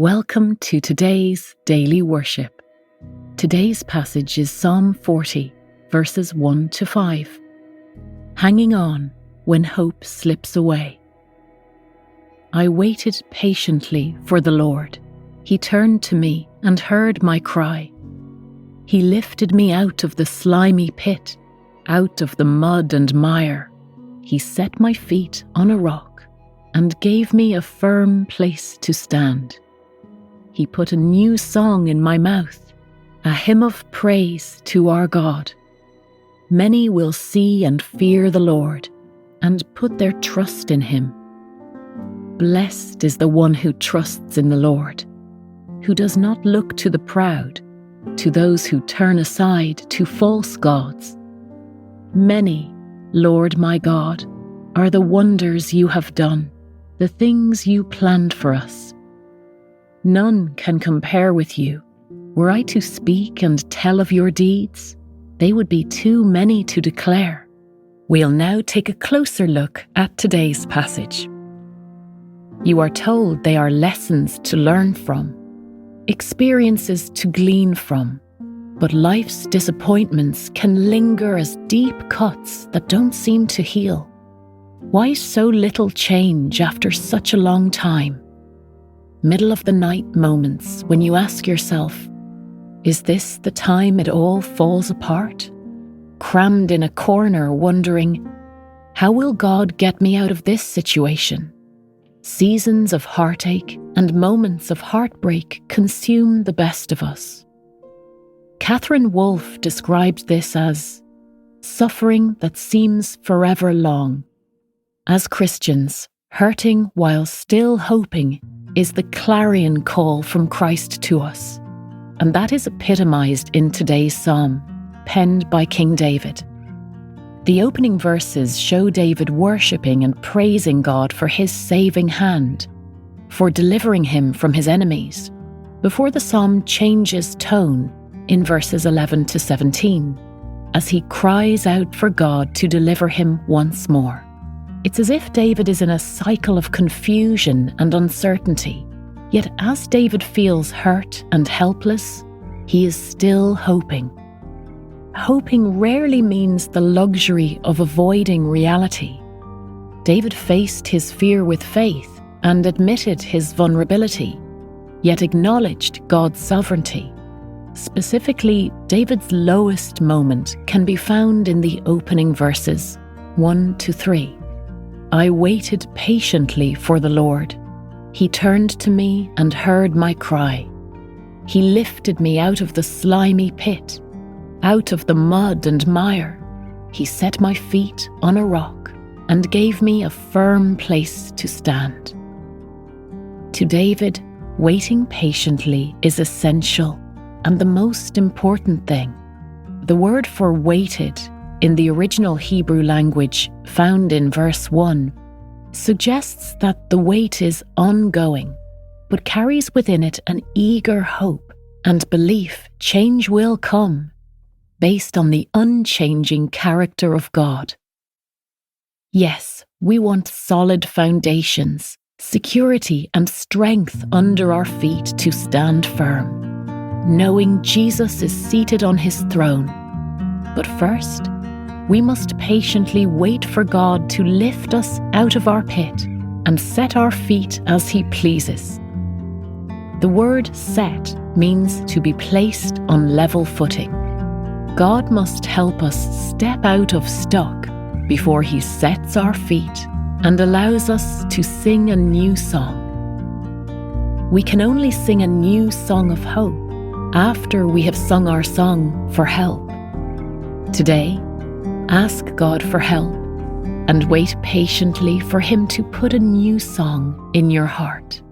Welcome to today's daily worship. Today's passage is Psalm 40, verses 1 to 5. Hanging on when hope slips away. I waited patiently for the Lord. He turned to me and heard my cry. He lifted me out of the slimy pit, out of the mud and mire. He set my feet on a rock and gave me a firm place to stand. He put a new song in my mouth, a hymn of praise to our God. Many will see and fear the Lord and put their trust in him. Blessed is the one who trusts in the Lord, who does not look to the proud, to those who turn aside to false gods. Many, Lord my God, are the wonders you have done, the things you planned for us. None can compare with you. Were I to speak and tell of your deeds, they would be too many to declare. We'll now take a closer look at today's passage. You are told they are lessons to learn from, experiences to glean from, but life's disappointments can linger as deep cuts that don't seem to heal. Why so little change after such a long time? Middle of the night moments when you ask yourself, is this the time it all falls apart? Crammed in a corner wondering, how will God get me out of this situation? Seasons of heartache and moments of heartbreak consume the best of us. Catherine Wolfe described this as suffering that seems forever long. As Christians, hurting while still hoping is the clarion call from Christ to us, and that is epitomized in today's psalm, penned by King David. The opening verses show David worshipping and praising God for his saving hand, for delivering him from his enemies, before the psalm changes tone in verses 11 to 17, as he cries out for God to deliver him once more. It's as if David is in a cycle of confusion and uncertainty, yet as David feels hurt and helpless, he is still hoping. Hoping rarely means the luxury of avoiding reality. David faced his fear with faith and admitted his vulnerability, yet acknowledged God's sovereignty. Specifically, David's lowest moment can be found in the opening verses 1 to 3. I waited patiently for the Lord. He turned to me and heard my cry. He lifted me out of the slimy pit, out of the mud and mire. He set my feet on a rock and gave me a firm place to stand. To David, waiting patiently is essential and the most important thing. The word for waited in the original Hebrew language found in verse 1 suggests that the wait is ongoing, but carries within it an eager hope and belief change will come, based on the unchanging character of God. Yes, we want solid foundations, security and strength under our feet to stand firm, knowing Jesus is seated on his throne. But first, we must patiently wait for God to lift us out of our pit and set our feet as he pleases. The word set means to be placed on level footing. God must help us step out of stuck before he sets our feet and allows us to sing a new song. We can only sing a new song of hope after we have sung our song for help. Today, ask God for help and wait patiently for him to put a new song in your heart.